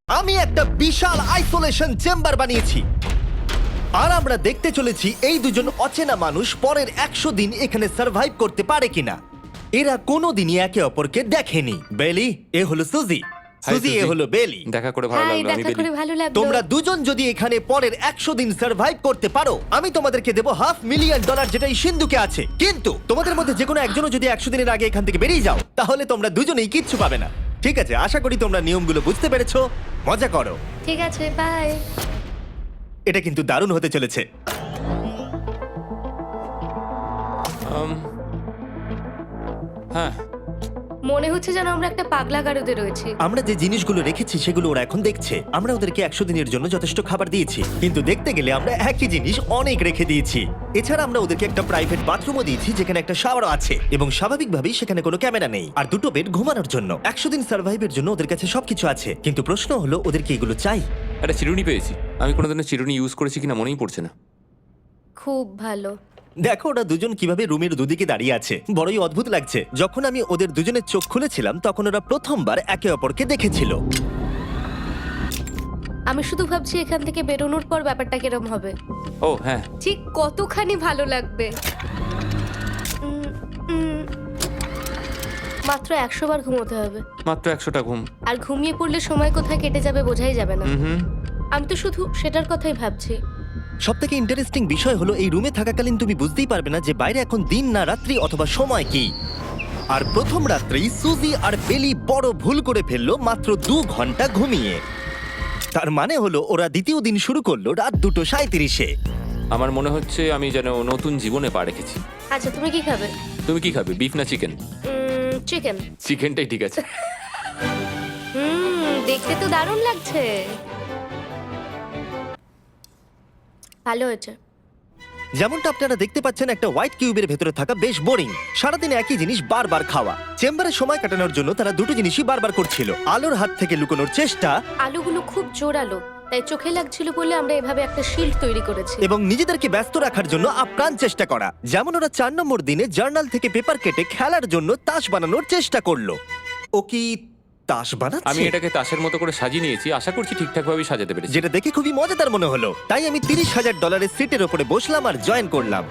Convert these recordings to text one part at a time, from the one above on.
আমি একটা বিশাল isolation chamber বানিয়েছি আর আমরা দেখতে চলেছি এই দুজন অচেনা মানুষ পরের 100 দিন এখানে সার্ভাইভ করতে পারে কিনা। এরা কোনোদিনই একে অপরকে দেখেনি। বেলি, এ হলো সুজি। সুজি, এ সুজি। হলো বেলি। দেখা করে ভালো হাই, লাগলো। আমি দেখা করে বেলি। ভালো লাগলো। তোমরা দুজন যদি এখানে পরের 100 দিন সার্ভাইভ করতে পারো, আমি তোমাদেরকে দেবো $500,000 যেটা এই সিন্ধুকে আছে। কিন্তু তোমাদের মধ্যে যে কোনো একজনও যদি 100 দিনের আগে এখান থেকে বেরিয়ে যাও, তাহলে তোমরা দুজনেই কিচ্ছু পাবে না। ঠিক আছে, আশা করি তোমরা নিয়মগুলো বুঝতে পেরেছো। মজা করো। ঠিক আছে, বাই। এটা কিন্তু দারুণ হতে চলেছে। হ্যাঁ, মনে হচ্ছে যেন আমরা একটা পাগলা গারদে রয়েছি। আমরা যে জিনিসগুলো রেখেছি সেগুলো ওরা এখন দেখছে। আমরা ওদেরকে 100 দিনের জন্য যথেষ্ট খাবার দিয়েছি, কিন্তু দেখতে গেলে আমরা একই জিনিস অনেক রেখে দিয়েছি। এছাড়া আমরা ওদেরকে একটা প্রাইভেট বাথরুমও দিয়েছি যেখানে একটা শাওয়ারও আছে, এবং স্বাভাবিকভাবেই সেখানে কোনো ক্যামেরা নেই, আর দুটো বেড ঘুমানোর জন্য। 100 দিন সার্ভাইভের জন্য ওদের কাছে সবকিছু আছে, কিন্তু প্রশ্ন হলো ওদেরকে এগুলো চাই। একটা চিরুনি পেয়েছি। আমি কোনোদিনও চিরুনি ইউজ করেছি কিনা মনেই পড়ছে না। খুব ভালো। দেখো ওরা দুজন কিভাবে রুমের দুদিকে দাঁড়িয়ে আছে, বড়ই অদ্ভুত লাগছে। যখন আমি ওদের দুজনের চোখ খুলেছিলাম তখন ওরা প্রথমবার একে অপরকে দেখেছিল। আমি শুধু ভাবছি এখান থেকে বেরোনোর পর ব্যাপারটা কিরম হবে। ও হ্যাঁ, ঠিক কতখানি ভালো লাগবে। উম, উম, মাত্র 100 বার ঘুমোতে হবে, মাত্র 100টা ঘুম। আর ঘুমিয়ে পড়লে সময় কোথায় কেটে যাবে বোঝাই যাবে না। হুম। আমি তো শুধু সেটার কথাই ভাবছি। সব থেকে ইন্টারেস্টিং বিষয় হলো এই রুমে থাকাকালীন তুমি বুঝতেই পারবে না যে বাইরে এখন দিন না রাত্রি অথবা সময় কি। আর প্রথম রাত্রেই সুজি আর বেলি বড় ভুল করে ফেললো মাত্র 2 ঘন্টা ঘুমিয়ে। তার মানে হলো ওরা দ্বিতীয় দিন শুরু করলো রাত 2:37-এ। আমার মনে হচ্ছে আমি যেন নতুন জীবনে পা রেখেছি। আচ্ছা, তুমি কি খাবে? তুমি কি খাবে, বিফ না চিকেন? চিকেন। চিকেনটাই ঠিক আছে। দেখতে তো দারুণ লাগছে। ভালো হয়েছে। যেমনটা আপনারা দেখতে পাচ্ছেন, একটা হোয়াইট কিউবের ভেতরে থাকা বেশ বোরিং। সারাদিন একই জিনিস বারবার খাওয়া। চেম্বারে সময় কাটানোর জন্য তারা দুটো জিনিসই বারবার করছিল: আলোর হাত থেকে লুকোনোর চেষ্টা আলুগুলো খুব জোরালো, তাই চোখে লাগছিল বলে আমরা এভাবে একটা শিল্ড তৈরি করেছি। এবং নিজেদেরকে ব্যস্ত রাখার জন্য আপ্রাণ চেষ্টা করা। যেমন ওরা 4 নম্বর দিনে জার্নাল থেকে পেপার কেটে খেলার জন্য তাস বানানোর চেষ্টা করলো। ও কি তাস আমি বানাচ্ছে? এটাকে তাসের মতো করে সাজিয়ে নিয়েছি। আশা করছি ঠিকঠাকভাবে সাজাতে পেরেছি। যেটা দেখে খুবই মজাদার মনে হলো, তাই আমি $30,000 সিটের ওপরে বসলাম আর জয়েন করলাম।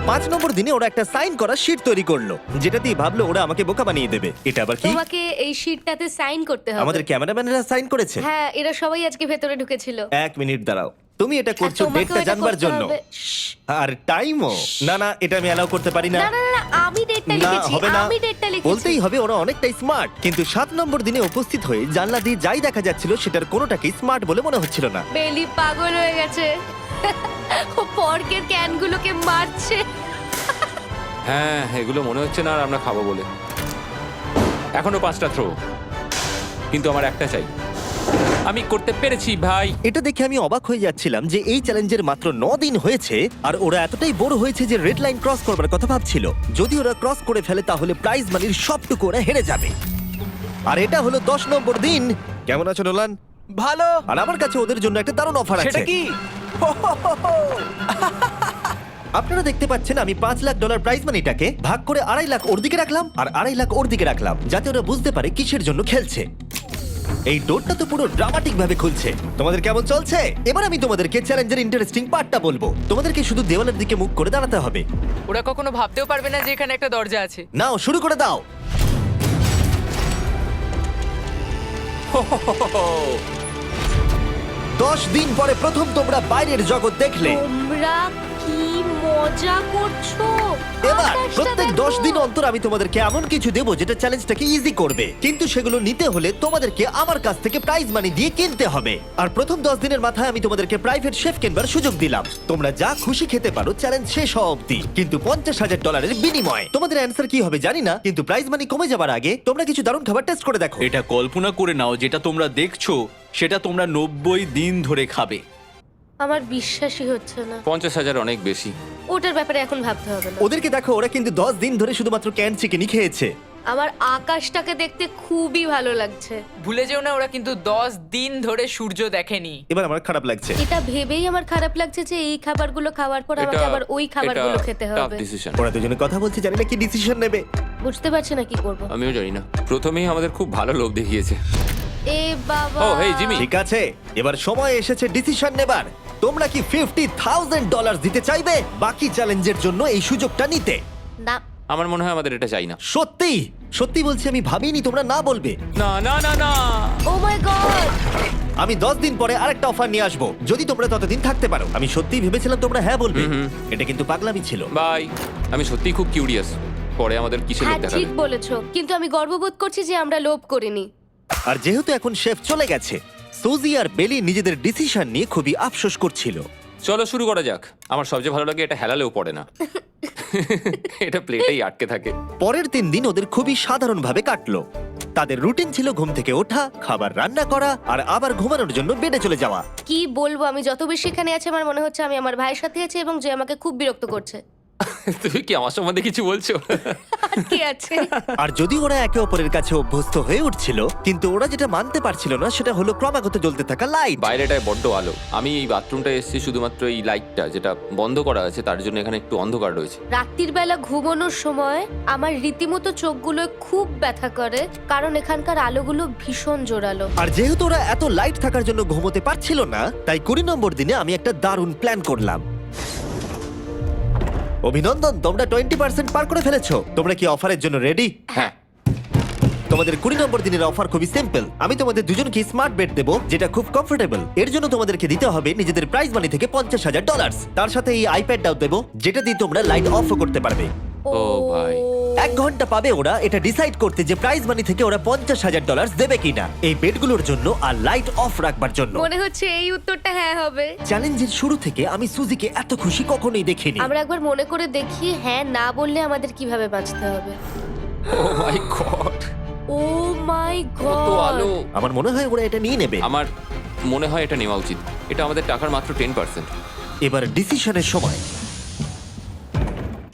5 নম্বর দিনে ওরা একটা সাইন করা শিট তৈরি করলো, যেটা দিয়ে ভাবলো ওরা আমাকে বোকা বানিয়ে দেবে। এটা আবার কি? তোমাকে এই শিটটাতে সাইন করতে হবে। আমাদের ক্যামেরাম্যানেরা সাইন করেছে। হ্যাঁ, এরা সবাই আজকে ভেতরে ঢুকেছিল। 1 মিনিট দাঁড়াও, তুমি এটা আর করছো তোমাকেও ডেটটা এটা জানবার করতে জন্য। হবে। শ্শ্। আর টাইমও না, না এটা আমি অ্যালাউ করতে পারি না। না না না, আমি ডেটটা না, লিখেছি। হবে না। আমি ডেটটা লিখেছি। বলতেই হবে ওরা অনেকটাই স্মার্ট, কিন্তু 7 নম্বর দিনে উপস্থিত হয়ে জানলা দিয়ে যাই দেখা যাচ্ছিল সেটার কোনোটাকেই স্মার্ট বলে মনে হচ্ছিল না। বেলি পাগল হয়ে গেছে। ও পর্কের ক্যানগুলোকে মারছে। হ্যাঁ, এগুলো মনে হচ্ছে না আর আমরা খাবো বলে। এখনো 5টা থ্রো, কিন্তু আমার একটা চাই। আমি করতে পেরেছি ভাই। এটা দেখে আমি অবাক হয়ে যাচ্ছিলাম যে এই চ্যালেঞ্জের মাত্র 9 দিন হয়েছে আর ওরা এতটাই বড় হয়েছে যে রেড লাইন ক্রস করবার কথা ভাবছিল। যদি ওরা ক্রস করে ফেলে তাহলে প্রাইজ মানির সবটুকু ওরা হেরে যাবে। আর এটা হলো 10 নম্বর দিন। কেমন আছো নোলান? ভালো। আর আমার কাছে ওদের জন্য একটা দারুণ অফার আছে। সেটা কি? আপনারা দেখতে পাচ্ছেন আমি $5 লাখ প্রাইজ মানিটাকে ভাগ করে 2.5 লাখ ওর দিকে রাখলাম আর 2.5 লাখ ওর দিকে রাখলাম, যাতে ওরা বুঝতে পারে কিসের জন্য খেলছে। এই ডোরটা তো পুরো ড্রামাটিক ভাবে খুলছে। তোমাদের কেমন চলছে? এবার আমি তোমাদেরকে চ্যালেঞ্জের ইন্টারেস্টিং পার্টটা বলবো। তোমাদেরকে শুধু দেওয়ালের দিকে মুখ করে দাঁড়াতে হবে। ওরা কখনো ভাবতেও পারবে না যে এখানে একটা দরজা আছে। নাও শুরু করে দাও। Oh, 10 দিন পরে প্রথম তোমরা বাইরের জগৎ দেখলে। তোমরা কি মজা করছো? এবার আকাশটা প্রত্যেক দেখো। 10 দিন অন্তর আমি তোমাদেরকে এমন কিছু দেবো যেটা চ্যালেঞ্জটাকে ইজি করবে, কিন্তু সেগুলো নিতে হলে তোমাদেরকে আমার কাছ থেকে প্রাইজ মানি দিয়ে কিনতে হবে। আর প্রথম 10 দিনের মাথায় আমি তোমাদেরকে প্রাইভেট শেফ কেনবার সুযোগ দিলাম। তোমরা যা খুশি খেতে পারো চ্যালেঞ্জ শেষ হওয়া অবধি, কিন্তু $50,000 বিনিময়ে। তোমাদের অ্যান্সার কি হবে জানি না, কিন্তু প্রাইজ মানি কমে যাবার আগে তোমরা কিছু দারুণ খাবার টেস্ট করে দেখো। এটা কল্পনা করে নাও, যেটা তোমরা দেখছো সেটা তোমরা 90 দিন ধরে খাবে। আমার বিশ্বাসই হচ্ছে না। 50,000 অনেক বেশি। ওটার ব্যাপারে এখন ভাবতে হবে না। ওদেরকে দেখো, ওরা কিন্তু 10 দিন ধরে শুধুমাত্র ক্যান চিকেনই খেয়েছে। আমার আকাশটাকে দেখতে খুবই ভালো লাগছে। ভুলে যেও না ওরা কিন্তু 10 দিন ধরে সূর্য দেখেনি। এবার আমার খারাপ লাগছে। এটা ভেবেই আমার খারাপ লাগছে যে এই খাবারগুলো খাওয়ার পর আমাকে আবার ওই খাবারগুলো খেতে হবে। ডিসিশন। ওরা দুজনে কথা বলছে, জানি না কি ডিসিশন নেবে। বুঝতে পারছি না কি করব। আমিও জানি না। প্রথমেই আমাদের খুব ভালো লোভ দেখিয়েছে। এ বাবা। ও হেই জিমি। ঠিক আছে, এবার সময় এসেছে ডিসিশন নেবার। তোমরা কি $50,000 দিতে চাইবে বাকি চ্যালেঞ্জের জন্য এই সুযোগটা নিতে? না। আমার মনে হয় আমাদের এটা চাই না। সত্যি সত্যি বলছি, আমি ভাবিনি তোমরা না বলবে। না না না না। ও মাই গড। আমি 10 দিন পরে আরেকটা অফার নিয়ে আসবো, যদি তোমরা ততদিন থাকতে পারো। আমি সত্যিই ভেবেছিলাম তোমরা হ্যাঁ বলবে। এটা কিন্তু পাগলামি ছিল। বাই। আমি সত্যিই খুব কিউরিয়াস পরে আমাদের কিসের লোভ হ্যাঁ দেখাবে। ঠিক বলেছো, কিন্তু আমি গর্ববোধ করছি যে আমরা লোভ করিনি। আর যেহেতু এখন শেফ চলে গেছে, সুজি আর বেলি নিজেদের ডিসিশন নিয়ে খুবই আফসোস করছিল। চলো শুরু করা যাক। আমার সবচেয়ে ভালো লাগে এটা হেলালেও পড়ে না। এটা প্লেটেই আটকে থাকে। পরের 3 দিন ওদের খুবই সাধারণভাবে কাটলো। তাদের রুটিন ছিল ঘুম থেকে ওঠা, খাবার রান্না করা আর আবার ঘুমানোর জন্য বেডে চলে যাওয়া। কি বলবো, আমি যত বেশি এখানে আছি আমার মনে হচ্ছে আমি আমার ভাইয়ের সাথে আছি এবং যে আমাকে খুব বিরক্ত করছে। তুমি কি আমার সম্বন্ধে কিছু বলছো? আর কি আছে? আর যদি ওরা একে অপরের কাছে অভ্যস্ত হয়ে উঠছিল, কিন্তু ওরা যেটা মানতে পারছিল না সেটা হলো ক্রমাগত জ্বলতে থাকা লাইট। বাইরেটায় বড্ড আলো। আমি এই বাথরুমটা এসেছি শুধুমাত্র এই লাইটটা যেটা বন্ধ করা আছে তার জন্য এখানে একটু অন্ধকার রয়েছে। রাত্রির বেলা ঘুমানোর সময় আমার রীতিমতো চোখগুলো খুব ব্যথা করে, কারণ এখানকার আলোগুলো ভীষণ জোরালো। আর যেহেতু ওরা এত লাইট থাকার জন্য ঘুমোতে পারছিল না, তাই 20 নম্বর দিনে আমি একটা দারুণ প্ল্যান করলাম। অভিনন্দন, তোমরা 20% পার করে ফেলেছো। তোমরা কি অফারের জন্য রেডি? হ্যাঁ। তোমাদের 20 নম্বর দিনের অফার খুবই সিম্পল। আমি তোমাদের দুজনকে স্মার্ট বেড দেবো, যেটা খুব কমফোর্টেবল। এর জন্য তোমাদেরকে দিতে হবে নিজেদের প্রাইজ মানি থেকে $50,000। তার সাথে এই আইপ্যাডটাও দেবো, যেটা দিয়ে তোমরা লাইট অফও করতে পারবে। ও ভাই। 1 ঘন্টা পাবে ওরা এটা ডিসাইড করতে যে প্রাইজ মানি থেকে ওরা $50,000 দেবে কিনা এই বেডগুলোর জন্য আর লাইট অফ রাখবার জন্য। মনে হচ্ছে এই উত্তরটা হ্যাঁ হবে। চ্যালেঞ্জের শুরু থেকে আমি সুজিকে এত খুশি কখনোই দেখিনি। আমরা একবার মনে করে দেখি হ্যাঁ না বললে আমাদের কিভাবে বাঁচতে হবে। ও মাই গড। ও মাই কত আলো। গড। আমার মনে হয় ওরা এটা নিয়ে নেবে। আমার মনে হয় এটা নেওয়া উচিত। এটা আমাদের টাকার মাত্র 10%। এবার ডিসিশনের সময়।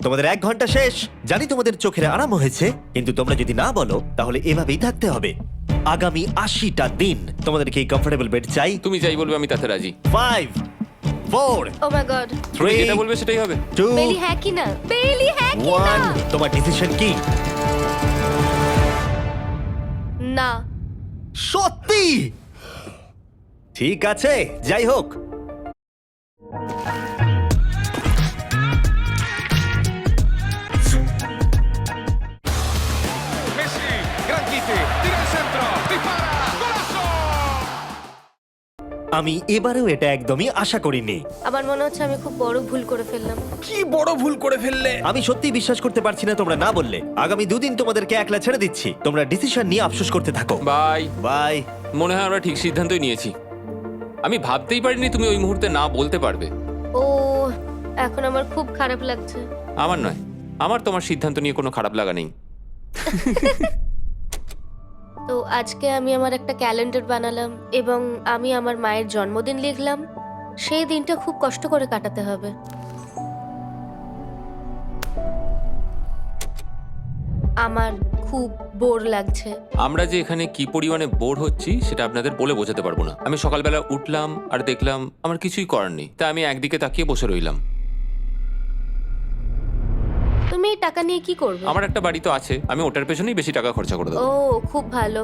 তোমাদের 1 ঘন্টা শেষ। জানি তোমাদের চোখের আরাম হয়েছে, কিন্তু তোমরা যদি না বলো তাহলে এভাবেই থাকতে হবে আগামী 80টা দিন। তোমাদেরকে এই কমফোর্টেবল বেড চাই। তুমি যাই বলবে আমি তাতে রাজি। 5 4 ও মাই গড। তুমি 3 যেটা বলবে সেটাই হবে। 2 বেলি হ্যাঁ কি না? বেলি হ্যাঁ কি না? 1 তোমার ডিসিশন কি? না। সত্যি? ঠিক আছে, যাই হোক। Messi, gran quite, tira al centro, dispara, golazo. আমি এবারেও এটা একদমই আশা করিনি। আমার মনে হচ্ছে আমি খুব বড় ভুল করে ফেললাম। কি বড় ভুল করে ফেললে। আমি সত্যি বিশ্বাস করতে পারছি না তোমরা না বললে। আগামী 2 দিন তোমাদেরকে একলা ছেড়ে দিচ্ছি। তোমরা ডিসিশন নিয়ে আফসোস করতে থাকো। বাই। বাই। মনে হয় আমরা ঠিক সিদ্ধান্তই নিয়েছি। আমি ভাবতেই পারিনি তুমি ওই মুহূর্তে না বলতে পারবে। ও এখন আমার খুব খারাপ লাগছে। আমার নয়, আমার তোমার সিদ্ধান্ত নিয়ে কোনো খারাপ লাগা নেই। তো আজকে আমি আমার একটা ক্যালেন্ডার বানালাম এবং আমি আমার মায়ের জন্মদিন লিখলাম। সেই দিনটা খুব কষ্ট করে কাটাতে হবে। আমার খুব বোর লাগছে। আমরা যে এখানে কি পরিমাণে বোর হচ্ছি সেটা আপনাদের বলে বোঝাতে পারবো না। আমি সকালবেলা উঠলাম আর দেখলাম আমার কিছুই করার নেই, তাই আমি একদিকে তাকিয়ে বসে রইলাম। তুমি এই টাকা নিয়ে কি করবে? আমার একটা বাড়ি তো আছে, আমি ওটার পেছনেই বেশি টাকা খরচা করে ও দেবো। খুব ভালো।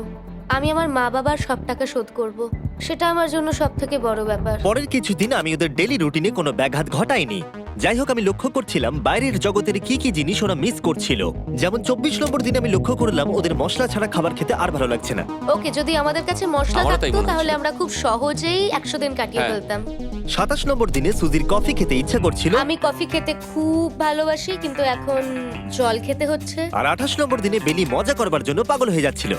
আমি আমার মা বাবার সব টাকা শোধ করব। সেটা আমার জন্য সব থেকে বড় ব্যাপার। পরের কিছুদিন আমি ওদের ডেলি রুটিনে কোনো ব্যাঘাত ঘটাইনি। যাই হোক, আমি লক্ষ্য করছিলাম বাইরের জগতের কি কি জিনিস ওরা মিস করছিল। যেমন 24 নম্বর দিনে আমি লক্ষ্য করলাম ওদের মশলা ছাড়া খাবার খেতে আর ভালো লাগছে না। ওকে, যদি আমাদের কাছে মশলা আমারও তাই থাকতো মনে তাহলে হচ্ছিল। আমরা খুব সহজেই 100 দিন কাটিয়ে হ্যাঁ। ফেলতাম। 27 নম্বর দিনে সুজির কফি খেতে ইচ্ছা করছিল। আমি কফি খেতে খুব ভালোবাসি, কিন্তু এখন জল খেতে হচ্ছে। আর 28 নম্বর দিনে বেলি মজা করবার জন্য পাগল হয়ে যাচ্ছিল।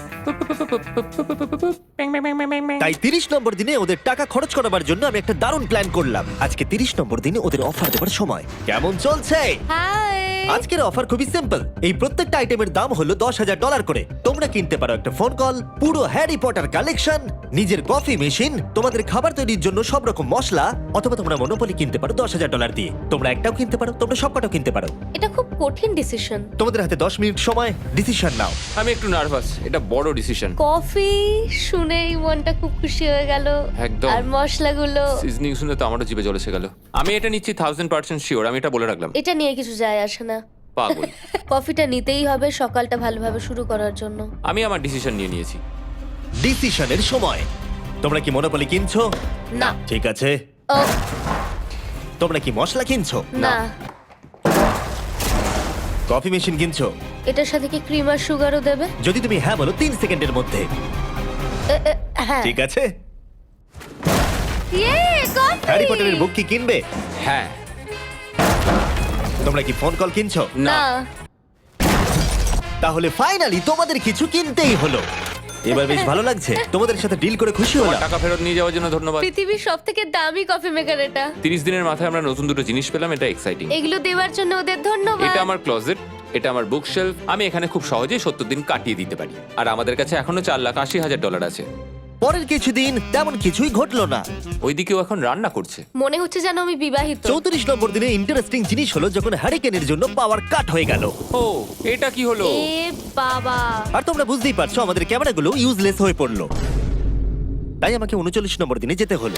তাই 30 নম্বর দিনে ওদের টাকা খরচ করাবার জন্য আমি একটা দারুণ প্ল্যান করলাম। আজকে 30 নম্বর দিনে ওদের অফার দেবার সময়। কেমন চলছে? হাই। আজকের অফার খুবই সিম্পল। এই প্রত্যেকটা আইটেমের দাম হলো $10,000 করে। তোমরা কিনতে পারো একটা ফোন কল, পুরো হ্যারি পটার কালেকশন, নিজের কফি মেশিন, তোমাদের খাবার তৈরির জন্য সব রকম মশলা, অথবা তোমরা মনোপলি কিনতে পারো $10,000 দিয়ে। তোমরা একটাও কিনতে পারো, তোমরা সবকটাও কিনতে পারো। এটা খুব কঠিন ডিসিশন। তোমাদের হাতে 10 মিনিট সময়, ডিসিশন নাও। আমি একটু নার্ভাস, এটা বড় ডিসিশন। কফি শুনেই মনটা খুব খুশি হয়ে গেল। একদম। আর মশলাগুলো, সিজনিং শুনে তো আমারও জিভে জল এসে গেল। আমি এটা নিচ্ছি 1000% শিওর, আমি এটা বলে রাখলাম। এটা নিয়ে কিছু যায় আসে না। পাগল। কফিটা নিতেই হবে সকালটা ভালোভাবে শুরু করার জন্য। আমি আমার ডিসিশন নিয়ে নিয়েছি। ডিসিশনের সময়। তোমরা কি মনোপলি কিনছো? না। ঠিক আছে। ও তোমরা কি মশলা কিনছো? না। কফি মেশিন কিনছো? এটার সাথে কি ক্রিম আর সুগারও দেবে? যদি তুমি হ্যাঁ বলো 3 সেকেন্ডের মধ্যে। হ্যাঁ। ঠিক আছে। ইয়ে, কফি! হ্যারি পটারের বুক কি কিনবে? হ্যাঁ। তোমরা কি ফোন কল কিনছো? না। তাহলে ফাইনালি তোমাদের কিছু কিনতেই হলো। এবার বেশ ভালো লাগছে। তোমাদের সাথে ডিল করে খুশি তোমার হলাম। টাকা ফেরত নিয়ে যাওয়ার জন্য ধন্যবাদ। পৃথিবীর সবথেকে দামি কফি মেকার এটা। 30 দিনের মাথায় আমরা নতুন দুটো জিনিস পেলাম, এটা এক্সাইটিং। এগুলো দেওয়ার জন্য ওদের ধন্যবাদ। এটা আমার ক্লোজেট, এটা আমার বুকশেলফ। আমি এখানে খুব সহজেই 70 দিন কাটিয়ে দিতে পারি। আর আমাদের কাছে এখনো $4,80,000 আছে। পরের কিছুদিন তেমন কিছুই ঘটলো না। ওইদিকেও এখন রান্না করছে। মনে হচ্ছে যেন আমি বিবাহিত। 34 নম্বর দিনে ইন্টারেস্টিং জিনিস হলো যখন হ্যারিকেনের জন্য পাওয়ার কাট হয়ে গেল। ও, এটা কি হলো? এ বাবা। আর তোমরা বুঝতেই পারছো আমাদের ক্যামেরাগুলো ইউজলেস হয়ে পড়লো। তাই আমাকে 39 নম্বর দিনে যেতে হলো।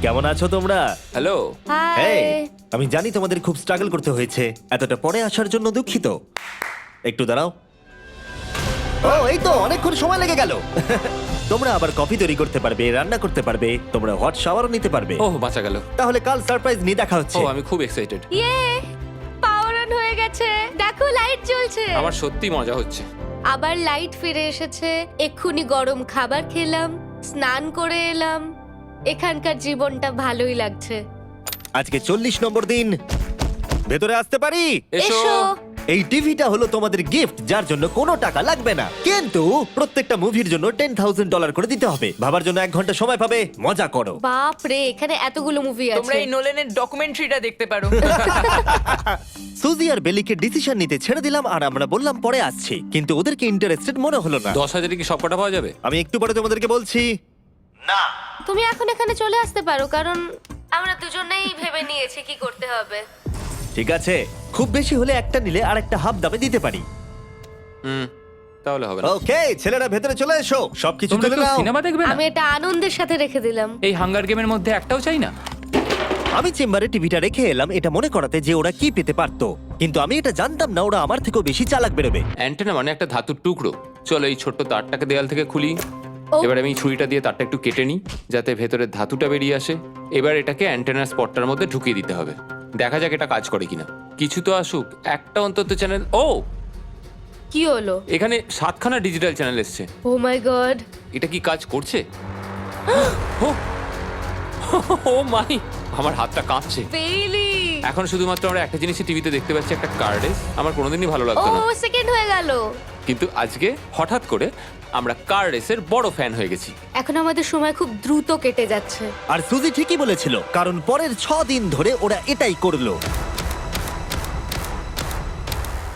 কেমন আছো তোমরা? হ্যালো। হাই। হেই, আমি জানি তোমাদের খুব স্ট্রাগল করতে হয়েছে। এতটা পরে আসার জন্য দুঃখিত। একটু দাঁড়াও। ও, এই তো অনেকক্ষণ সময় লেগে গেল। তোমরা আবার কফি তৈরি করতে পারবে, রান্না করতে পারবে, তোমরা হট শাওয়ারও নিতে পারবে। ওহ, বাঁচা গেল। তাহলে কাল সারপ্রাইজ নিয়ে দেখা ও, হচ্ছে। আমি খুব এক্সাইটেড। ইয়ে, পাওয়ার অন হয়ে গেছে। দেখো লাইট জ্বলছে। আমার সত্যি মজা হচ্ছে। আবার লাইট ফিরে এসেছে। এক্ষুনি গরম খাবার খেলাম, স্নান করে এলাম। এখানকার জীবনটা ভালোই লাগছে। আজকে 40 নম্বর দিন। ভেতরে আসতে পারি? এসো। এই টিভিটা হলো তোমাদের গিফট, যার জন্য কোনো টাকা লাগবে না, কিন্তু প্রত্যেকটা মুভির জন্য $10,000 করে দিতে হবে। ভাবার জন্য 1 ঘন্টা সময় পাবে। মজা করো। বাপ রে, এখানে এতগুলো মুভি তোমরা আছে। এই নোলেনের ডকুমেন্টারিটা দেখতে পারো। সুজি আর বেলিকে ডিসিশন নিতে ছেড়ে দিলাম আর আমরা বললাম পরে আসছি, কিন্তু ওদেরকে ইন্টারেস্টেড মনে হলো না। 10,000 কি সবকটা পাওয়া যাবে? আমি একটু পরে তোমাদেরকে বলছি। না, তুমি এখন এখানে চলে আসতে পারো, কারণ আমরা দুজনেই ভেবে নিয়েছি কি করতে হবে। ঠিক আছে, খুব বেশি হলে একটা নিলে আর একটা হাফ দামে দিতে পারি। তাহলে হবে না। ওকে, ছেলেরা ভেতরে চলে এসো, সবকিছু তোমরা তুলে কেউ নাও। সিনেমা দেখবে না? আমি এটা আনন্দের সাথে রেখে দিলাম। এই হাঙ্গার গেমের মধ্যে একটাও চাই না। আমি চেম্বারে টিভিটা রেখে এলাম এটা মনে করাতে যে ওরা কি পেতে পারতো, কিন্তু আমি এটা জানতাম না ওরা আমার থেকেও বেশি চালাক বেরোবে। অ্যান্টেনা মানে একটা ধাতুর টুকরো। চলো এই ছোট্ট তারটাকে দেয়াল থেকে খুলি। ও। এবার আমি ছুরিটা দিয়ে তারটা একটু কেটে নিই যাতে ভেতরে ধাতুটা বেরিয়ে আসে। এবার এটাকে অ্যান্টেনার স্পটটার মধ্যে ঢুকিয়ে দিতে হবে। দেখা যাক এটা কাজ করে কিনা। কিছু তো আসুক, একটা অন্তত চ্যানেল। ও, কি হলো? এখানে 7খানা ডিজিটাল চ্যানেল এসছে। ও মাই গড। এটা কি কাজ করছে? ও, ও মাই, আমার হাতটা কাঁপছে। বেইলি। এখন শুধুমাত্র আমরা একটা জিনিসই টিভিতে দেখতে পাচ্ছি, একটা কার্ডে। আমার কোনোদিনই ভালো ও লাগতো না, সেকেন্ড হয়ে গেল। কিন্তু আজকে হঠাৎ করে আমরা কার রেসের বড় ফ্যান হয়ে গেছি। এখন আমাদের সময় খুব দ্রুত কেটে যাচ্ছে। আর সুজি ঠিকই বলেছিল, কারণ পরের 6 দিন ধরে ওরা এটাই করলো।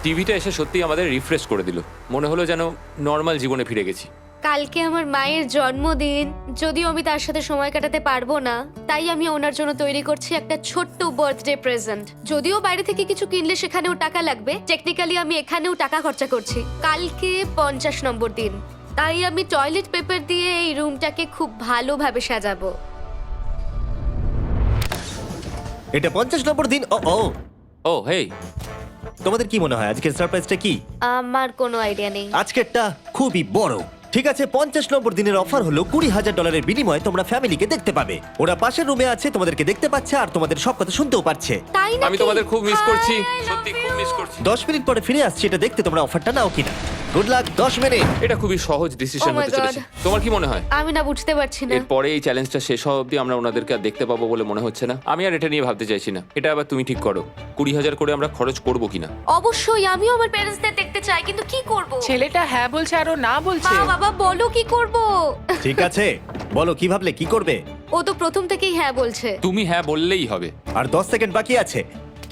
টিভিটা এসে সত্যি আমাদের রিফ্রেশ করে দিল। মনে হলো যেন নর্মাল জীবনে ফিরে গেছি। কালকে আমার মায়ের জন্মদিন, যদিও আমি তার সাথে সময় কাটাতে পারবো না, তাই আমি ওনার জন্য তৈরি করছি একটা ছোট্ট বার্থডে প্রেজেন্ট। যদিও বাইরে থেকে কিছু কিনলে সেখানেও টাকা লাগবে, টেকনিক্যালি আমি এখানেও টাকা খরচা করছি। কালকে 50 নম্বর দিন, তাই আমি টয়লেট পেপার দিয়ে এই রুমটাকে খুব ভালোভাবে সাজাবো। এটা 50 নম্বর দিন। ও ও, ও হেই, তোমাদের কি মনে হয় আজকের সারপ্রাইজটা কি? আমার কোনো আইডিয়া নেই। আজকেরটা খুবই বড়। ঠিক আছে, 50 নম্বর দিনের অফার হলো $20,000 বিনিময়ে তোমরা ফ্যামিলিকে দেখতে পাবে। ওরা পাশের রুমে আছে, তোমাদেরকে দেখতে পাচ্ছে আর তোমাদের সব কথা শুনতেও পাচ্ছে। তাই না? আমি তোমাদের খুব মিস করছি, সত্যি খুব মিস করছি। 10 মিনিট পরে ফিরে আসছি এটা দেখতে তোমরা অফারটা নাও কিনা। Good luck. 10 মিনিট। এটা খুবই সহজ ডিসিশন Oh my হতে চলেছে। God. তোমার কি মনে হয়? আমি না বুঝতে পারছি না। এরপরে এই চ্যালেঞ্জটা শেষ হওয়া অবধি আমরা ওনাদেরকে আর দেখতে পাবো বলে মনে হচ্ছে না। আমি আর এটা নিয়ে ভাবতে চাইছি না। এটা আবার তুমি ঠিক করো, 20,000 করে আমরা খরচ করবো কিনা। অবশ্যই আমিও আমার প্যারেন্টসদের দেখতে চাই, কিন্তু কি করব? ছেলেটা হ্যাঁ বলছে আর ও না বলছে। মা বাবা বলো কি করব? ঠিক আছে, বলো কি ভাবলে, কি করবে? ও তো প্রথম থেকেই হ্যাঁ বলছে। তুমি হ্যাঁ বললেই হবে। আর 10 সেকেন্ড বাকি আছে।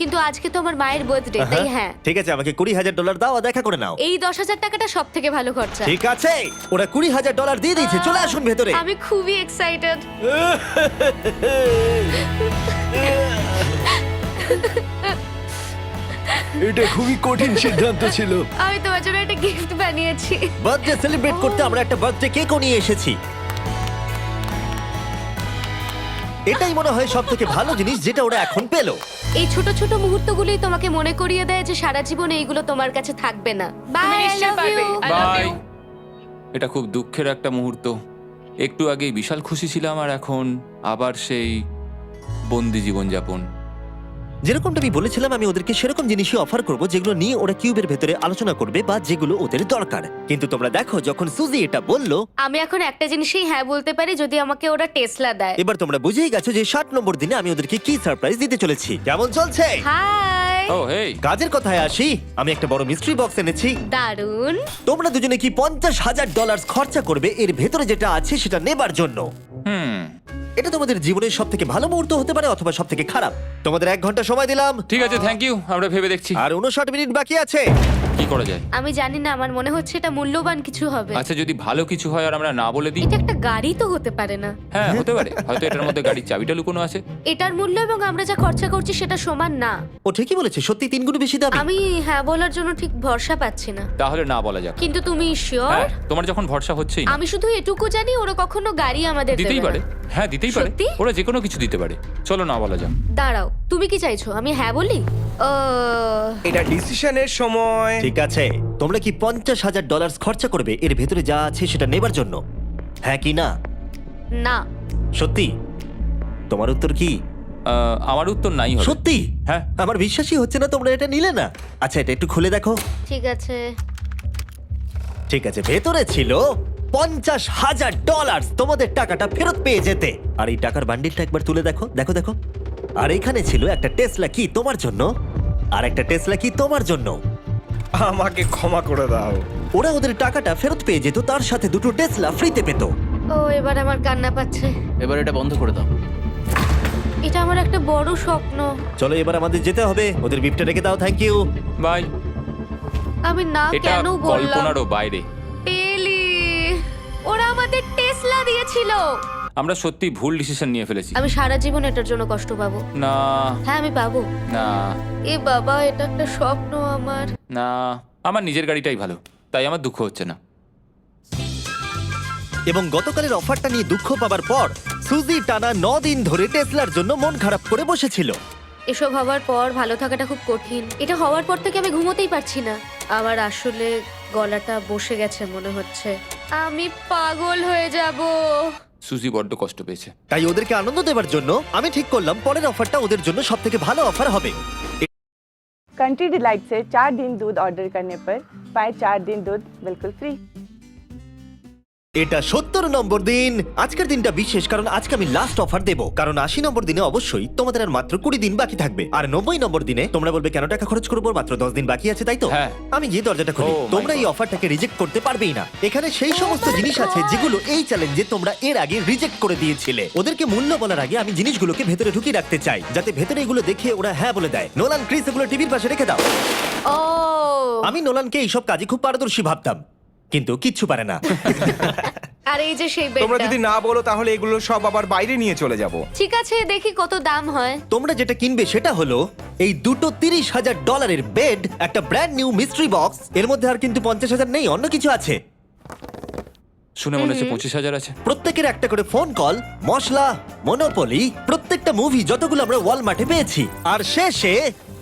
কিন্তু আজকে তো আমার মায়ের বার্থডে তাই হ্যাঁ ঠিক আছে, আমাকে $20,000 দাও আর দেখা করে নাও। এই 10,000 টাকাটা সব থেকে ভালো খরচা। ঠিক আছে, ওরা $20,000 দিয়ে দিয়েছে, চলে আসুন ভেতরে। আমি খুবই এক্সাইটেড। এটা খুবই কঠিন সিদ্ধান্ত ছিল। আমি তোমার জন্য একটা গিফট বানিয়েছি। বার্থডে সেলিব্রেট করতে আমরা একটা বার্থডে কেকও নিয়ে এসেছি। এটাই মনে হয় সব থেকে ভালো জিনিস যেটা ওরা এখন পেলো। এই ছোট ছোট মুহূর্তগুলোই তোমাকে মনে করিয়ে দেয় যে সারা জীবন এইগুলো তোমার কাছে থাকবে না। বাই, আই নিশ্চয়ই লাভ পারবে। You. I love bye. you. এটা খুব দুঃখের একটা মুহূর্ত। একটু আগেই বিশাল খুশি ছিলাম আর এখন আবার সেই বন্দি জীবনযাপন। যেরকমটা আমি বলেছিলাম, আমি ওদেরকে সেরকম জিনিসই অফার করব যেগুলো নিয়ে ওরা কিউবের ভেতরে আলোচনা করবে বা যেগুলো ওদের দরকার। কিন্তু তোমরা দেখো, যখন সুজি এটা বললো, আমি এখন একটা জিনিসই হ্যাঁ বলতে পারি, যদি আমাকে ওরা টেসলা দেয়। এবার তোমরা বুঝেই গেছো যে 60 নম্বর দিনে আমি ওদেরকে কি সারপ্রাইজ দিতে চলেছি। কেমন চলছে? হাই, ও হেই, কাজের কথায় আসি, আমি একটা বড় মিস্ট্রি বক্স এনেছি। দারুন। তোমরা দুজনে কি $50,000 খরচা করবে এর ভেতরে যেটা আছে সেটা নেবার জন্য? এটা তোমাদের জীবনের সব থেকে ভালো মুহূর্ত হতে পারে অথবা সব থেকে খারাপ। তোমাদের 1 ঘন্টা সময় দিলাম ঠিক আছে, থ্যাংক ইউ, আমরা ভেবে দেখছি আর 59 মিনিট বাকি আছে। কি করা যায়। আমি জানি না, আমার মনে হচ্ছে এটা মূল্যবান কিছু হবে। আচ্ছা, যদি ভালো কিছু হয় আর আমরা না বলে দিই? এটা একটা গাড়ি তো হতে পারে না। হ্যাঁ, হতে পারে, হয়তো এটার মধ্যে গাড়ির চাবিটা লুকোনো আছে। এটার মূল্য এবং আমরা যা খরচা করছি সেটা সমান না। ও ঠিকই বলেছে, সত্যি 3 গুণ বেশি দাবি। আমি হ্যাঁ বলার জন্য ঠিক ভরসা পাচ্ছি না। তাহলে না বলা যাক। কিন্তু তুমি শিওর? হ্যাঁ, তোমার যখন ভরসা হচ্ছেই না। আমি শুধু এটুকু জানি, ওরা কখনো গাড়ি আমাদের দিতেই দেবে পারে। না। হ্যাঁ, দিতেই পারে। সত্যি? ওরা যে কোনো কিছু দিতে পারে। চলো না বলা যাক। দাঁড়াও, তুমি কি চাইছো আমি হ্যাঁ বলি? এটা ডিসিশনের সময়। ঠিক আছে, তোমরা কি $50,000 খরচা করবে এর ভেতরে যা আছে সেটা নেবার জন্য? হ্যাঁ কি না? না। সত্যি? তোমার উত্তর কি? আমার উত্তর নাই হবে। সত্যি? হ্যাঁ। আমার বিশ্বাসই হচ্ছে না তোমরা এটা নিলে না। আচ্ছা, এটা একটু খুলে দেখো। ঠিক আছে। ঠিক আছে, ভেতরে ছিল $50,000। তোমাদের টাকাটা ফেরত পেয়ে যেতে। আর এই টাকার বান্ডিলটা একবার তুলে দেখো, দেখো দেখো। আর এখানে ছিল একটা টেসলা কি তোমার জন্য, আর একটা টেসলা কি তোমার জন্য। আমাকে ক্ষমা করে দাও। ওরা ওদের টাকাটা ফেরত পেয়ে যেত, তার সাথে 2টো টেসলা ফ্রিতে পেত। ও, এবার আমার কান্না পাচ্ছে। এবার এটা বন্ধ করে দাও। এটা আমার একটা বড় স্বপ্ন। চলো এবার আমাদের যেতে হবে। ওদের গিফটটা রেখে দাও। Thank you. বাই। আমি না এটা কেন বললাম? কল্পনারও বাইরে। টেলি, ওরা আমাদের টেসলা দিয়েছিল। আমরা সত্যি ভুল ডিসিশন নিয়ে ফেলেছি। আমি সারা জীবন এটার জন্য কষ্ট পাবো। না হ্যাঁ, আমি পাবো। না এ বাবা, এটা একটা স্বপ্ন আমার। না, আমার নিজের গাড়িটাই ভালো, তাই আমার দুঃখ হচ্ছে না। এবং গতকালের অফারটা নিয়ে দুঃখ পাবার পর সুজি টানা 9 দিন ধরে টেসলার জন্য মন খারাপ করে বসেছিল। এসব হওয়ার পর ভালো থাকাটা খুব কঠিন। এটা হওয়ার পর থেকে আমি ঘুমোতেই পারছি না। আমার আসলে গলাটা বসে গেছে মনে হচ্ছে। আমি পাগল হয়ে যাব। সুজি বড্ড কষ্ট পেয়েছে। তাই ওদেরকে আনন্দ দেওয়ার জন্য আমি ঠিক করলাম পরের অফারটা ওদের জন্য সবথেকে ভালো অফার হবে। कंट्री डिलाइट से 4 दिन दूध ऑर्डर करने पर पाए 4 दिन दूध बिल्कुल फ्री। এটা 70 নম্বর দিন। আজকের দিনটা বিশেষ কারণ আজকে আমি লাস্ট অফার দেব। কারণ 80 নম্বর দিনে অবশ্যই তোমাদের আর মাত্র 20 দিন বাকি থাকবে। আর 90 নম্বর দিনে তোমরা বলবে কেন টাকা খরচ করবো, মাত্র 10 দিন বাকি আছে, তাই তো? হ্যাঁ। আমি গিয়ে দরজাটা খুলি। Oh my তোমরা এই God. অফারটাকে রিজেক্ট করতে পারবেই না। এখানে সেই সমস্ত জিনিস আছে যেগুলো এই চ্যালেঞ্জে তোমরা এর আগে রিজেক্ট করে দিয়েছিলে। ওদেরকে মূল্য বলার আগে আমি জিনিসগুলোকে ভেতরে ঢুকিয়ে রাখতে চাই, যাতে ভেতরে এগুলো দেখে ওরা হ্যাঁ বলে দেয়। নোলান, ক্রিস, এগুলো টিভির পাশে রেখে দাও। ও, আমি নোলানকে এইসব কাজে খুব পারদর্শী ভাবতাম, কিন্তু কিচ্ছু পারে না। আর এই যে সেই তোমরা বেডটা। যদি না বলো তাহলে এগুলো সব আবার বাইরে নিয়ে চলে যাব। ঠিক আছে, দেখি কত দাম হয়। তোমরা যেটা কিনবে সেটা হলো এই দুটো $30,000 বেড, একটা ব্র্যান্ড নিউ মিস্ট্রি বক্স। এর মধ্যে আর কিন্তু 50,000 নেই, অন্য কিছু আছে। শুনে মনে হচ্ছে 25,000 আছে। প্রত্যেকের একটা করে ফোন কল, মশলা, মনোপলি, প্রত্যেকটা মুভি যতগুলো আমরা ওয়ালমার্টে পেয়েছি, আর শেষে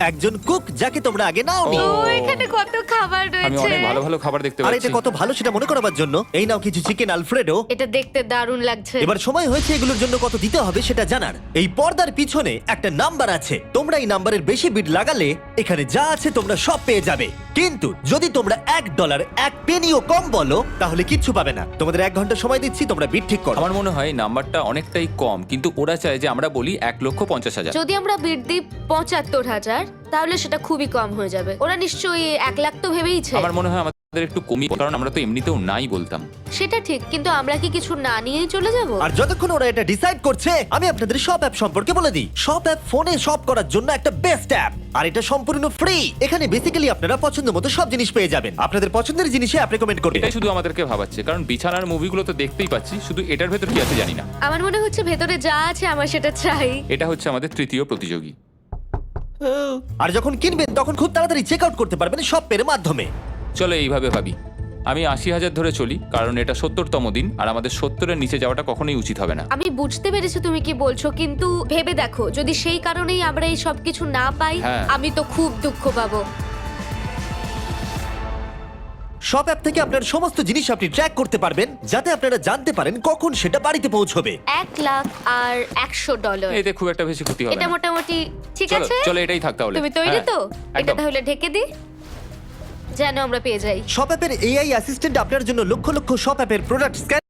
একজন কুক যাকে তোমরা আগে নাওনি। ও। ও, এখানে কত খাবার আমি রয়েছে। অনেক ভালো ভালো খাবার দেখতে আর পাচ্ছি। এটা কত ভালো সেটা মনে করাবার জন্য এই নাও কিছু চিকেন আলফ্রেডো। এটা দেখতে দারুণ লাগছে। এবার সময় হয়েছে এগুলোর জন্য কত দিতে হবে সেটা জানার। এই পর্দার পিছনে একটা নাম্বার আছে, তোমরা এই নাম্বারের বেশি বিড লাগালে এখানে যা আছে তোমরা সব পেয়ে যাবে। কিন্তু যদি তোমরা $1 1 পেনিও কম বলো তাহলে কিচ্ছু পাবে না। তোমাদের 1 ঘন্টা সময় দিচ্ছি, তোমরা বিড ঠিক করো। আমার মনে হয় এই নাম্বারটা অনেকটাই কম, কিন্তু ওরা চায় যে আমরা বলি 1,50,000। যদি আমরা বিড দিই 75,000, তাহলে সেটা খুবই কম হয়ে যাবে। ওরা নিশ্চয়ই 1 লাখ তো ভেবেইছে। আমার মনে হয় একটু কমিয়ে, কারণ আমরা তো এমনিতেও নাই বলতাম। সেটা ঠিক, কিন্তু আমরা কি কিছু না নিয়েই চলে যাব? আর যতক্ষণ ওরা এটা ডিসাইড করছে, আমি আপনাদের শপ অ্যাপ সম্পর্কে বলে দিই। শপ অ্যাপ ফোনে শপ করার জন্য একটা বেস্ট অ্যাপ, আর এটা সম্পূর্ণ ফ্রি। এখানে বেসিক্যালি আপনারা পছন্দ মতো সব জিনিস পেয়ে যাবেন। আপনাদের পছন্দের জিনিসে অ্যাপ রেকমেন্ড করবে। এটাই শুধু আমাদেরকে ভাবাচ্ছে, কারণ বিছানার মুভিগুলো তো দেখতেই পাচ্ছি, শুধু এটার ভেতর কি আছে জানি না। আমার মনে হচ্ছে ভেতরে যা আছে আমার সেটা চাই। এটা হচ্ছে আমাদের তৃতীয় প্রতিযোগী। আর যখন কিনবেন তখন খুব তাড়াতাড়ি চেক আউট করতে পারবেন শপের মাধ্যমে। চলো এইভাবে ভাবি, আমি 80,000 ধরে চলি, কারণ এটা 70তম দিন, আর আমাদের 70-এর নিচে যাওয়াটা কখনোই উচিত হবে না। আমি বুঝতে পেরেছি তুমি কি বলছো, কিন্তু ভেবে দেখো যদি সেই কারণেই আমরা এই সব কিছু না পাই, হ্যাঁ। আমি তো খুব দুঃখ পাবো। শপ অ্যাপ থেকে আপনার সমস্ত জিনিস আপনি ট্র্যাক করতে পারবেন, যাতে আপনারা জানতে পারেন কখন সেটা বাড়িতে পৌঁছবে। $1,00,000 এতে খুব একটা বেশি ক্ষতি হবে এটা না। মোটামুটি ঠিক চলো আছে। চলো এটাই থাক তাহলে। তুমি তৈরি হ্যাঁ, তো? এটা একদম। তাহলে ঢেকে দি, যেন আমরা পেয়ে যাই। শপ অ্যাপের এআই অ্যাসিস্ট্যান্ট আপনার জন্য লক্ষ লক্ষ শপ অ্যাপের প্রোডাক্ট স্ক্যান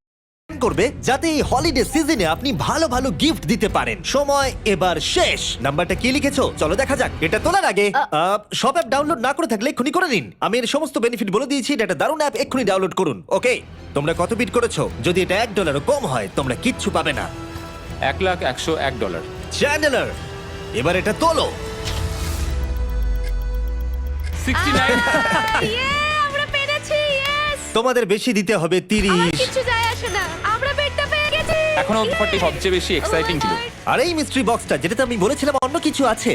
করবে, যাতে এই হলিডে সিজনে আপনি ভালো ভালো গিফট দিতে পারেন। সময় এবার শেষ। নাম্বারটা কি লিখেছো চলো দেখা যাক। এটা তোলার আগে শপ অ্যাপ ডাউনলোড না করে থাকলে এক্ষুনি করে নিন। আমি এর সমস্ত বেনিফিট বলে দিয়েছি। এটা একটা দারুণ অ্যাপ, এক্ষুনি ডাউনলোড করুন। ওকে, তোমরা কত বিট করেছো? যদি এটা $1 কম হয় তোমরা কিচ্ছু পাবে না। $1,101। চ্যানেলার, এবার এটা তোলো। 69। আমরা পেরেছি, ইয়েস! তোমাদের বেশি দিতে হবে আমার 30। কিছু যায় আসে না, আমরা বেডটা পেয়ে গেছি। এখনো অফারটি সবচেয়ে বেশি এক্সাইটিং ছিল। আর এই মিস্ট্রি বক্সটা, যেটাতে আমি বলেছিলাম অন্য কিছু আছে,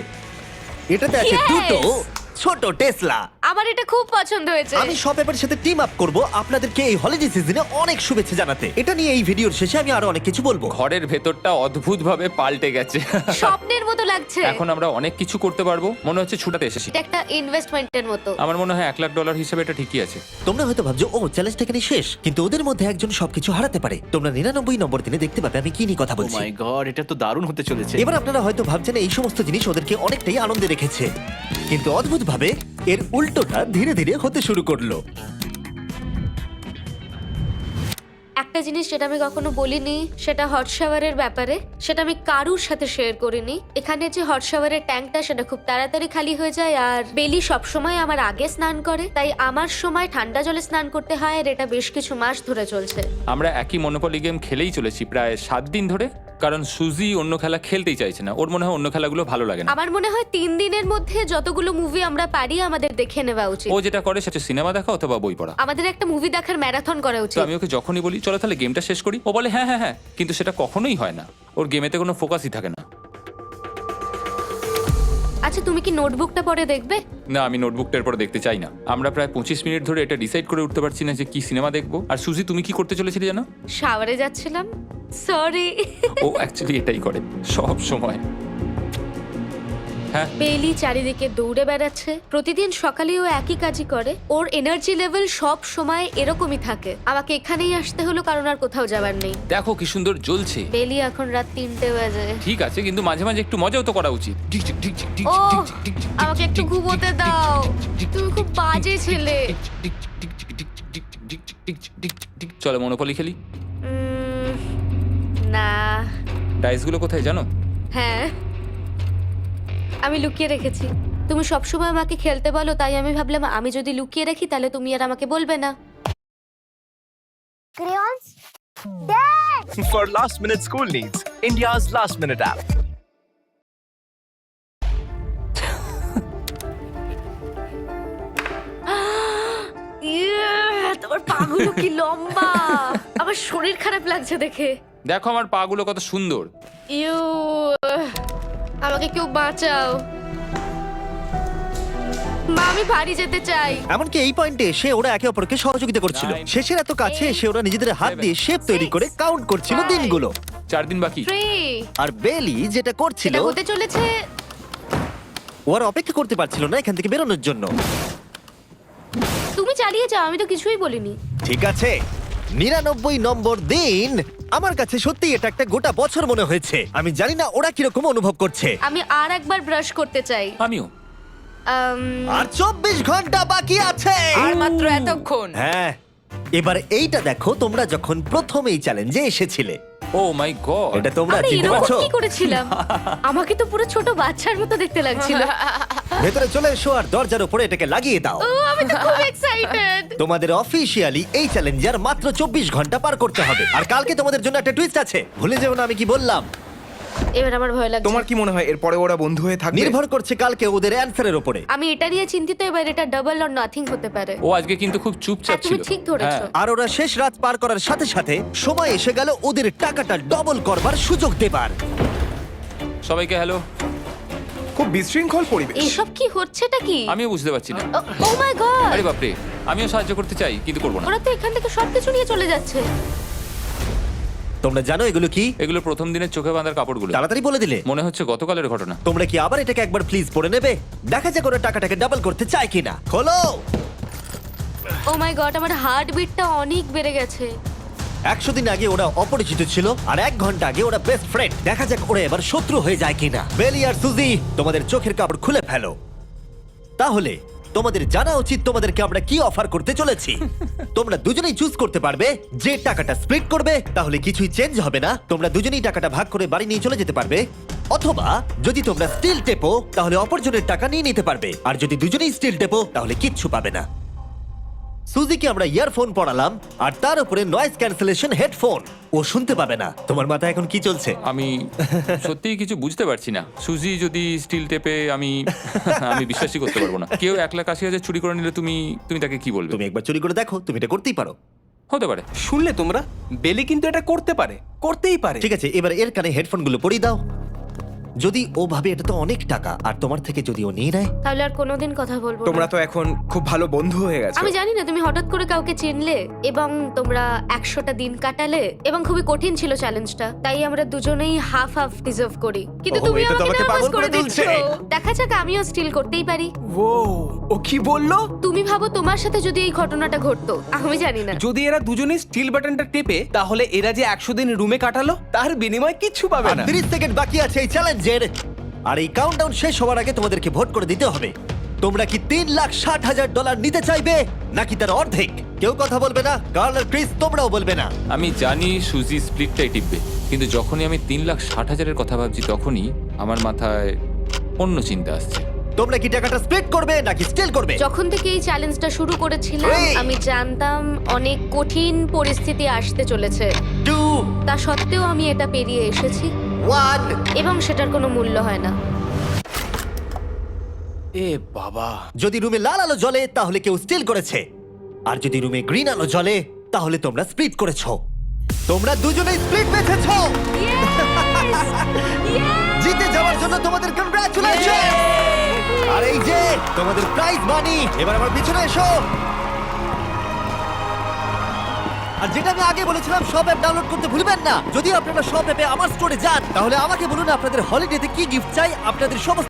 এটাতে আছে Yes! দুটো ছোট টেসলা। আমার এটা খুব পছন্দ হয়েছে। আমি শপ অ্যাপের সাথে টিম আপ করব আপনাদেরকে এই হলিডে সিজনে অনেক শুভেচ্ছা জানাতে। এটা নিয়ে এই ভিডিওর শেষে আমি আরো অনেক কিছু বলবো। ঘরের ভেতরটা অদ্ভুতভাবে পাল্টে গেছে। স্বপ্নের মতো লাগছে। এখন আমরা অনেক কিছু করতে পারবো, মনে হচ্ছে ছুটাতে এসেছি। এটা একটা ইনভেস্টমেন্টের মতো। আমার মনে হয় $1,00,000 হিসেবে এটা ঠিকই আছে। তোমরা হয়তো ভাবছো ও চ্যালেঞ্জটা এখানে শেষ, কিন্তু ওদের মধ্যে একজন সবকিছু হারাতে পারে। তোমরা 99 নম্বর দিনে দেখতে পাবে আমি কি নিয়ে কথা ও বলছি। মাই গড, এটা তো দারুণ হতে চলেছে। এবার আপনারা হয়তো ভাবছেন এই সমস্ত জিনিস ওদেরকে অনেকটাই আনন্দে রেখেছে, কিন্তু অদ্ভুতভাবে এর উল্টোটা ধীরে ধীরে হতে শুরু করলো। একটা জিনিস যেটা আমি কখনো বলিনি, সেটা হট শাওয়ারের ব্যাপারে। সেটা আমি কারুর সাথে শেয়ার করিনি। এখানে যে হট শাওয়ারের ট্যাঙ্কটা, সেটা খুব তাড়াতাড়ি খালি হয়ে যায়, আর বেলি সবসময় আমার আগে স্নান করে, তাই আমার সময় ঠান্ডা জলে স্নান করতে হয়, আর এটা বেশ কিছু মাস ধরে চলছে। আমরা একই মনোপলি গেম খেলেই চলেছি প্রায় 7 দিন ধরে, কারণ সুজি অন্য খেলা খেলতেই চাইছে না। ওর মনে হয় অন্য খেলাগুলো ভালো লাগে না। আমার মনে হয় 3 দিনের মধ্যে যতগুলো মুভি আমরা পারি আমাদের দেখে নেওয়া উচিত। ও যেটা করে সেটা সিনেমা দেখা অথবা বই পড়া। আমাদের একটা মুভি দেখার ম্যারাথন করা তো উচিত। আমি ওকে যখনই বলি চলো তাহলে গেমটা শেষ করি, ও বলে হ্যাঁ হ্যাঁ হ্যাঁ, কিন্তু সেটা কখনোই হয় না। ওর গেমেতে কোনো ফোকাসই থাকে না। আচ্ছা, তুমি কি নোটবুকটা পরে দেখবে? না, আমি নোটবুকটার পরে দেখতে চাই না। আমরা প্রায় 25 মিনিট ধরে এটা ডিসাইড করে উঠতে পারছি না যে কি সিনেমা দেখবো। আর সুজি, তুমি কি করতে চলেছিলে জানো? শাওয়ারে যাচ্ছিলাম। সরি। ও অ্যাকচুয়ালি এটাই করে সব সময়। হ্যাঁ, বেলি চারিদিকে দৌড়ে বেড়াচ্ছে। প্রতিদিন সকালে ও একই কাজই করে। ওর এনার্জি লেভেল সব সময় এরকমই থাকে। আমাকে এখানেই আসতে হলো, কারণ আর কোথাও যাবার নেই। দেখো কি সুন্দর জ্বলছে। বেলি এখন রাত 3টে বাজে। ঠিক আছে, কিন্তু মাঝে মাঝে একটু মজাও তো করা উচিত। ও, আমাকে একটু ঘুমোতে দাও। তুমি খুব বাজে ছেলে। চলো মনোপলি খেলি। না। ডাইসগুলো কোথায় জানো? হ্যাঁ, আমি লুকিয়ে রেখেছি। তুমি সবসময় আমাকে খেলতে বলো, তাই আমি ভাবলাম আমি যদি লুকিয়ে রাখি তাহলে তুমি আর আমাকে বলবে না। For last minute school needs, India's last minute app. তোমার পাগুলো কি লম্বা! আমার শরীর খারাপ লাগছে দেখে। দেখো আমার পাগুলো কত সুন্দর। ইউ, আমাকে কেউ বাঁচাও। মা, আমি বাড়ি যেতে চাই। এমনকি এই পয়েন্টে এসে ওরা একে অপরকে সহযোগিতা করছিল। 9, শেষের এত কাছে এসে ওরা নিজেদের হাত 7, দিয়ে শেপ তৈরি করে কাউন্ট করছিল 5, দিনগুলো। 4 দিন বাকি। 3, আর বেলি যেটা করছিল, এটা হতে চলেছে। ও আর অপেক্ষা করতে পারছিল না এখান থেকে বেরোনোর জন্য। তুমি চালিয়ে যাও, আমি তো কিছুই বলিনি। ঠিক আছে, 99 নম্বর দিন। আমার কাছে সত্যি এটা একটা গোটা বছর মনে হয়েছে। আমি জানি না ওরা কিরকম অনুভব করছে। আমি আর একবার ব্রাশ করতে চাই। আমিও। আর 24 ঘন্টা বাকি আছে। আর মাত্র এতক্ষণ। হ্যাঁ, এবার এইটা দেখো, তোমরা যখন প্রথম এই চ্যালেঞ্জে এসেছিলে, ও মাই গড। এটা তোমরা আরে চিনতে এরকম পারছো? কি করেছিলাম? আমাকে তো পুরো ছোট বাচ্চার মতো দেখতে লাগছিল। ভেতরে চলে এসো আর দরজার উপরে এটাকে লাগিয়ে দাও। ও আমি তো খুব এক্সাইটেড। তোমাদের অফিসিয়ালি এই চ্যালেঞ্জার মাত্র 24 ঘন্টা পার করতে হবে। আর কালকে তোমাদের জন্য একটা টুইস্ট আছে, ভুলে যেও না আমি কি বললাম। এবার আমার ভয় লাগছে। তোমার কি মনে হয় এরপরে ওরা বন্ধু হয়ে থাকবে? নির্ভর করছে কালকে ওদের অ্যানসারের উপরে। আমি এটা নিয়ে চিন্তিত, এবার এটা ডাবল অর নাথিং হতে পারে। ও আজকে কিন্তু খুব চুপচাপ হ্যাঁ, তুমি ছিল। ঠিক ধরেছো। হ্যাঁ। আর ওরা শেষ রাত পার করার সাথে সাথে সময় এসে গেল ওদের টাকাটা ডবল করবার সুযোগ দেবার। সবাইকে হ্যালো। খুব বিশৃঙ্খল পরিবেশ। এইসব কি হচ্ছেটা কি? আমিও বুঝতে পারছি না। ও মাই গড, আরে বাপরে, আমিও সাহায্য করতে চাই কিন্তু করবো না। ওরা তো এখান থেকে সবকিছু নিয়ে চলে যাচ্ছে। তোমরা জানো এগুলো কি? এগুলো প্রথম দিনের চোখে বাঁধার কাপড়গুলো। তাড়াতাড়ি বলে দিলে। মনে হচ্ছে গতকালের ঘটনা। তোমরা কি আবার এটাকে একবার প্লিজ পড়ে নেবে? দেখা যাক ওরা টাকাটাকে ডাবল করতে চায় কিনা। খোলো। ও মাই গড, আমার হার্ট বিটটা অনেক বেড়ে গেছে। 100 দিন আগে ওরা অপরিচিত ছিল আর 1 ঘন্টা আগে ওরা বেস্ট ফ্রেন্ড। দেখা যাক ওরা এবার শত্রু হয়ে যায় কিনা। বেলি আর সুজি, তোমাদের চোখের কাপড় খুলে ফেলো। তাহলে তোমাদের জানা উচিত তোমাদেরকে আমরা কি অফার করতে চলেছি। তোমরা দুজনেই চুজ করতে পারবে যে টাকাটা স্প্লিট করবে, তাহলে কিছুই চেঞ্জ হবে না। তোমরা দুজনেই টাকাটা ভাগ করে বাড়ি নিয়ে চলে যেতে পারবে। অথবা যদি তোমরা স্টিল টেপো তাহলে অপরজনের টাকা নিয়ে নিতে পারবে। আর যদি দুজনেই স্টিল টেপো তাহলে কিচ্ছু পাবে না। সুজিকে আমরা ইয়ারফোন পড়ালাম আর তার উপরে নয়েজ ক্যান্সেলেশন হেডফোন। ও শুনতে পাবে না। তোমার মাথায় এখন কি চলছে? আমি সত্যিই কিছু বুঝতে পারছি না। সুজি যদি স্টিল টেপে আমি বিশ্বাসই করতে পারবো না। কেউ 1,80,000 চুরি করে নিলে তুমি তাকে কি বলবে? তুমি একবার চুরি করে দেখো, তুমি এটা করতেই পারো। হতে পারে। শুনলে তোমরা, বেলি কিন্তু এটা করতেই পারে। ঠিক আছে, এবার এর কানে হেডফোনগুলো পরিয়ে দাও। যদি ও ভাবে এটা তো অনেক টাকা আর তোমার থেকে যদি ও নিয়ে নেয়, তাহলে আর কোনোদিন কথা বলবো না। তোমরা তো এখন খুব ভালো বন্ধু হয়ে গেছো। আমি জানি না তুমি হঠাৎ করে কাউকে চিনলে এবং তোমরা 100টা দিন কাটালে এবং খুবই কঠিন ছিল চ্যালেঞ্জটা, তাই আমরা দুজনেই হাফ হাফ ডিজার্ভ করি। কিন্তু ওহো, তুমি এটা তো আমাকে আমাকে নার্ভাস পাগল করে করে দিচ্ছ। তুলছে। দেখা যাক, আমিও স্টিল করতেই পারি। ও কি বললো? তুমি ভাবো তোমার সাথে যদি এই ঘটনাটা ঘটতো, আমি জানি না। যদি এরা দুজনেই স্টিল বাটনটা টেপে, তাহলে এরা যে 100 দিন রুমে কাটালো তার বিনিময়ে কিচ্ছু পাবে আর না। 30 সেকেন্ড বাকি আছে এই চ্যালেঞ্জের। আর এই কাউন্টডাউন শেষ হওয়ার আগে তোমাদেরকে ভোট করে দিতে হবে। তোমরা কি $3,60,000 নিতে চাইবে নাকি তার অর্ধেক? কেউ কথা বলবে না। কার্ল আর ক্রিস, তোমরাও বলবে না। আমি জানি সুজি স্প্লিটটাই টিপবে, কিন্তু যখনই আমি 3,60,000-এর কথা ভাবছি তখনই আমার মাথায় অন্য চিন্তা আসছে। তোমরা কি টাকাটা স্প্লিট করবে নাকি স্টিল করবে? যখন থেকে এই চ্যালেঞ্জটা শুরু করেছিলাম Three. আমি জানতাম অনেক কঠিন পরিস্থিতি আসতে চলেছে। 2, তা সত্ত্বেও আমি এটা পেরিয়ে এসেছি 1। এবং সেটার কোনো মূল্য হয় না। এ বাবা, যদি রুমে লাল আলো জ্বলে তাহলে কেউ স্টিল করেছে, আর যদি রুমে গ্রিন আলো জ্বলে তাহলে তোমরা স্প্লিট করেছো। তোমরা দুজনেই স্প্লিট বেঁচেছো। জিতে যাওয়ার জন্য তোমাদের কংগ্রাচুলেশন। আর এই যে তোমাদের প্রাইজ মানি। এবার আমার পিছনে এসো। আর যেটা আমি আগে বলেছিলাম, সব অ্যাপ ডাউনলোড করতে ভুলবেন না। যদি আপনারা সব অ্যাপে আমার স্টোরে যান তাহলে আমাকে বলুন আপনাদের হলিডেতে কি গিফট চাই। আপনাদের সমস্ত